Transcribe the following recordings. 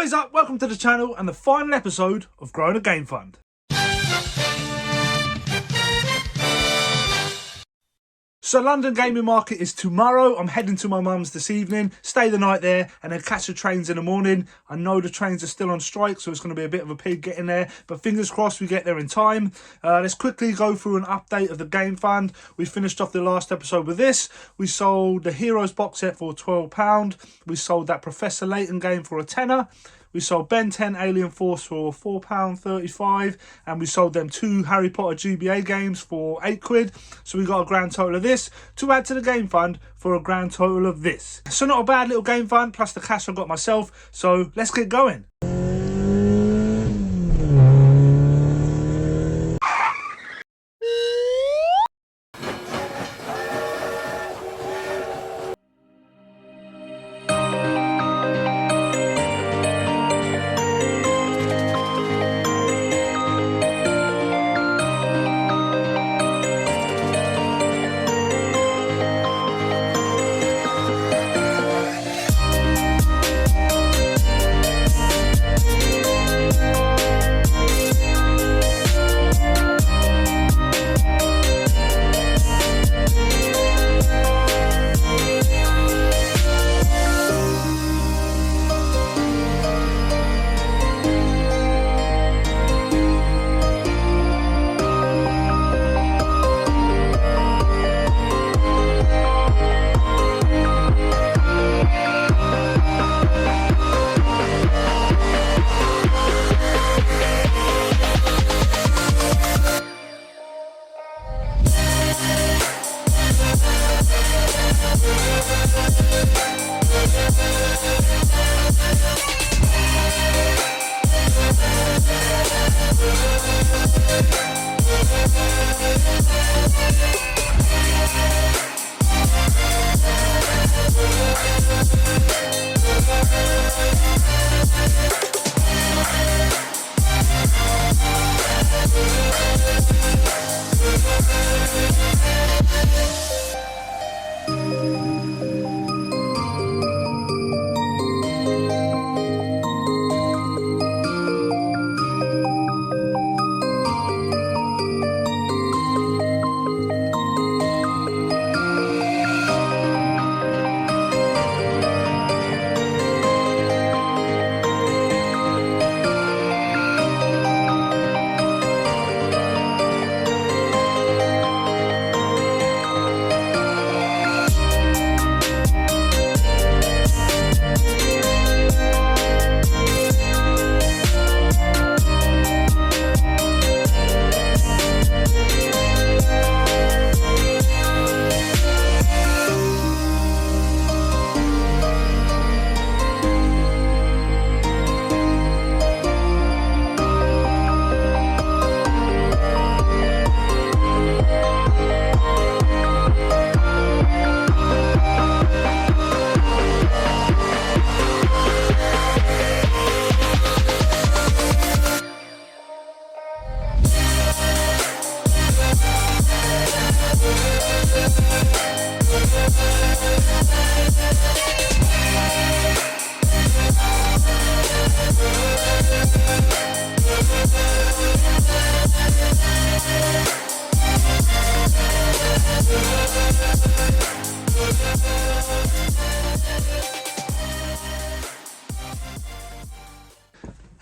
What is up? Welcome to the channel and the final episode of Growing a Game Fund. So London Gaming Market is tomorrow. I'm heading to my mum's this evening, stay the night there and then catch the trains in the morning. I know the trains are still on strike, so it's going to be a bit of a pig getting there, but fingers crossed we get there in time. Let's quickly go through an update of the Game Fund. We finished off the last episode with this. We sold the Heroes box set for £12. We sold that Professor Layton game for a tenner. We sold Ben 10 Alien Force for £4.35 and we sold them 2 Harry Potter GBA games for £8. So we got a grand total of this to add to the game fund for a grand total of this. So not a bad little game fund plus the cash I got myself. So let's get going.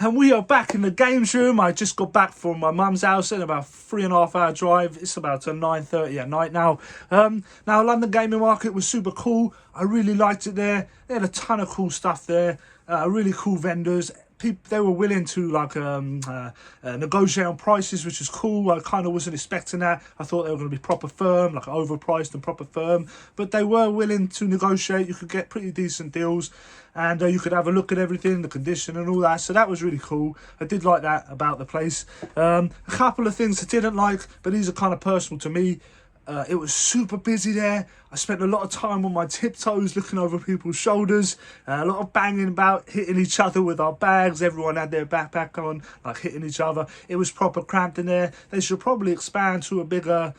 And we are back in the games room. I just got back from my mum's house in about 3.5 hour drive. It's about 9:30 at night now. Now London Gaming Market was super cool. I really liked it there. They had a ton of cool stuff there. Really cool vendors. They were willing to negotiate on prices, which was cool. I kind of wasn't expecting that. I thought they were going to be proper firm, like overpriced and proper firm, but they were willing to negotiate. You could get pretty decent deals and you could have a look at everything, the condition and all that. So that was really cool. I did like that about the place. A couple of things I didn't like, but these are kind of personal to me. It was super busy there. I spent a lot of time on my tiptoes looking over people's shoulders. A lot of banging about, hitting each other with our bags. Everyone had their backpack on, like hitting each other. It was proper cramped in there. They should probably expand to a bigger,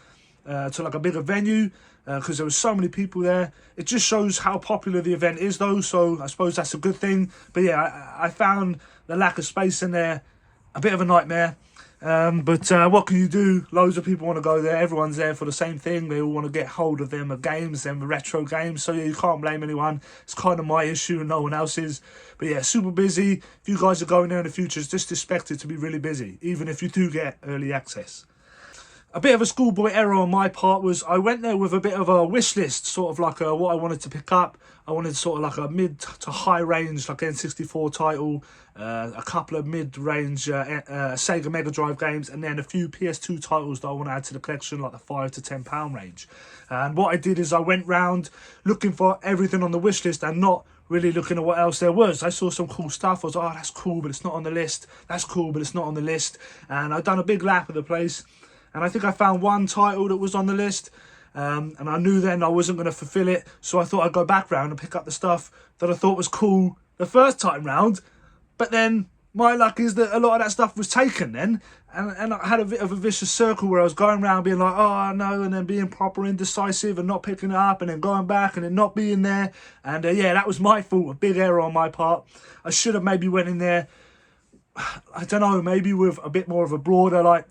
to like a bigger venue. because there were so many people there. It just shows how popular the event is though, so I suppose that's a good thing. But yeah, I found the lack of space in there a bit of a nightmare. But what can you do? Loads of people want to go there. Everyone's there for the same thing. They all want to get hold of them games, them retro games. So yeah, you can't blame anyone. It's kind of my issue and no one else's. But yeah, super busy. If you guys are going there in the future, it's just expected to be really busy, even if you do get early access. A bit of a schoolboy error on my part was I went there with a bit of a wish list, sort of like what I wanted to pick up. I wanted sort of like a mid to high range, like N64 title, a couple of mid-range Sega Mega Drive games, and then a few PS2 titles that I want to add to the collection, like the £5 to £10 range. And what I did is I went round looking for everything on the wish list and not really looking at what else there was. I saw some cool stuff. I was like, oh, that's cool, but it's not on the list. That's cool, but it's not on the list. And I'd done a big lap of the place. And I think I found one title that was on the list. And I knew then I wasn't going to fulfill it. So I thought I'd go back round and pick up the stuff that I thought was cool the first time round. But then my luck is that a lot of that stuff was taken then. And I had a bit of a vicious circle where I was going around being like, oh no, and then being proper indecisive and not picking it up and then going back and then not being there. And yeah, that was my fault, a big error on my part. I should have maybe went in there, I don't know, maybe with a bit more of a broader, like,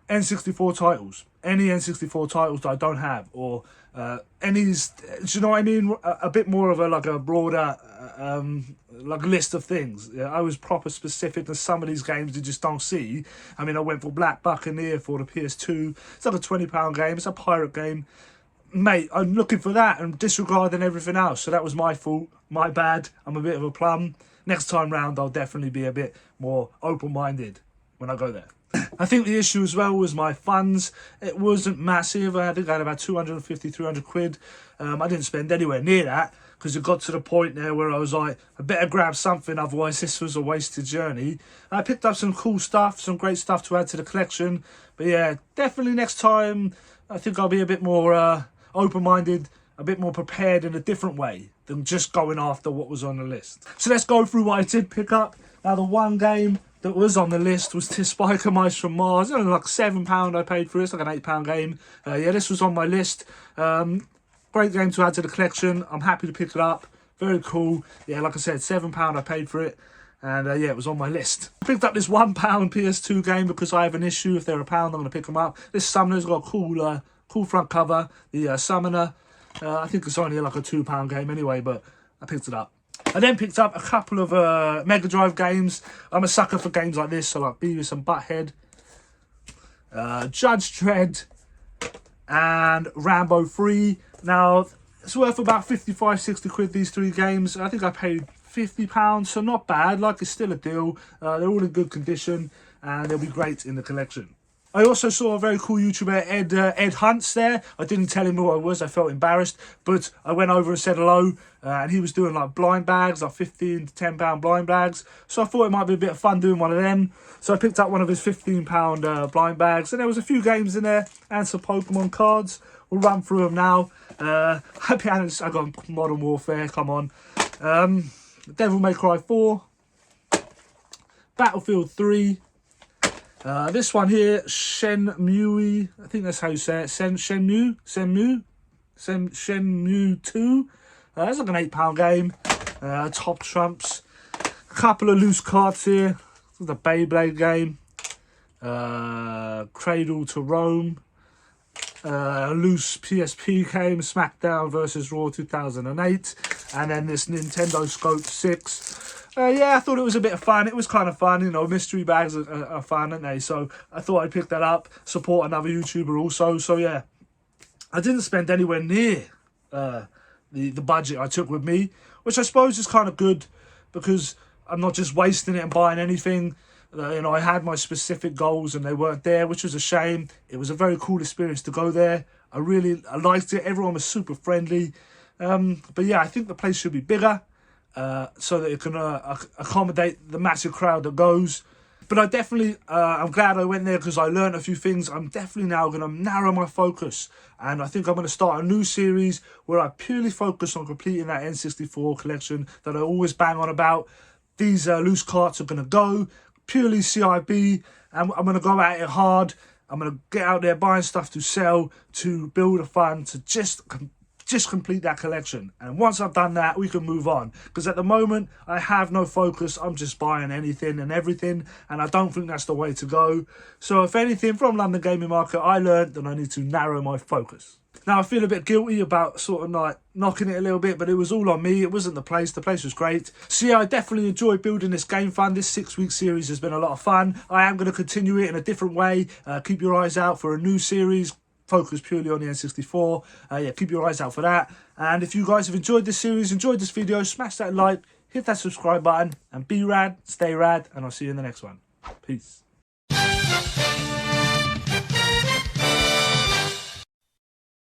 N64 titles, any N64 titles that I don't have, or any, do you know what I mean? A bit more of a broader like list of things. Yeah, I was proper specific to some of these games you just don't see. I mean, I went for Black Buccaneer for the PS2. It's like a £20 game. It's a pirate game. Mate, I'm looking for that and disregarding everything else. So that was my fault, my bad. I'm a bit of a plum. Next time round, I'll definitely be a bit more open-minded when I go there. I think the issue as well was my funds. It wasn't massive. I think I had about 250, 300 quid. I didn't spend anywhere near that because it got to the point there where I was like, I better grab something, otherwise this was a wasted journey. I picked up some cool stuff, some great stuff to add to the collection. But yeah, definitely next time, I think I'll be a bit more open-minded, a bit more prepared in a different way than just going after what was on the list. So let's go through what I did pick up. Now, the one game that was on the list was Spiker Mice from Mars. It was like £7 I paid for it. It's like an £8 game. Yeah, this was on my list. Great game to add to the collection. I'm happy to pick it up. Very cool. Yeah, like I said, £7 I paid for it. And yeah, it was on my list. I picked up this £1 PS2 game because I have an issue. If they're a pound, I'm going to pick them up. This Summoner's got a cool front cover. The Summoner. I think it's only like a £2 game anyway, but I picked it up. I then picked up a couple of Mega Drive games. I'm a sucker for games like this, so like Beavis and Butthead, Judge Dredd, and Rambo 3. Now, it's worth about 55, 60 quid, these three games. I think I paid £50, so not bad. Like, it's still a deal. They're all in good condition, and they'll be great in the collection. I also saw a very cool YouTuber, Ed Hunts, there. I didn't tell him who I was. I felt embarrassed. But I went over and said hello. And he was doing like blind bags, like 15 to £10 blind bags. So I thought it might be a bit of fun doing one of them. So I picked up one of his £15 blind bags. And there was a few games in there and some Pokemon cards. We'll run through them now. Happy Hands, I got Modern Warfare, come on. Devil May Cry 4. Battlefield 3. This one here, Shenmue, I think that's how you say it, Shenmue 2. That's like an £8 game. Top Trumps. A couple of loose cards here. The Beyblade game. Cradle to Rome. A loose PSP game, SmackDown versus Raw 2008. And then this Nintendo Scope 6. Yeah, I thought it was a bit of fun. It was kind of fun, you know, mystery bags are fun, aren't they? So I thought I'd pick that up, support another YouTuber also. So yeah, I didn't spend anywhere near the budget I took with me, which I suppose is kind of good because I'm not just wasting it and buying anything. You know, I had my specific goals and they weren't there, which was a shame. It was a very cool experience to go there. I liked it. Everyone was super friendly. But yeah, I think the place should be bigger. So that it can accommodate the massive crowd that goes. But I definitely, I'm glad I went there because I learned a few things. I'm definitely now going to narrow my focus. And I think I'm going to start a new series where I purely focus on completing that N64 collection that I always bang on about. These loose carts are going to go, purely CIB. And I'm going to go at it hard. I'm going to get out there buying stuff to sell, to build a fund, to just complete that collection. And once I've done that, we can move on. Because at the moment, I have no focus. I'm just buying anything and everything. And I don't think that's the way to go. So if anything, from London Gaming Market, I learned that I need to narrow my focus. Now, I feel a bit guilty about sort of like knocking it a little bit, but it was all on me. It wasn't the place. The place was great. So yeah, I definitely enjoyed building this game fund. This 6-week series has been a lot of fun. I am going to continue it in a different way. Keep your eyes out for a new series focused purely on the N64. Yeah, keep your eyes out for that. And if you guys have enjoyed this series, enjoyed this video, smash that like, hit that subscribe button, and be rad, stay rad, and I'll see you in the next one. Peace.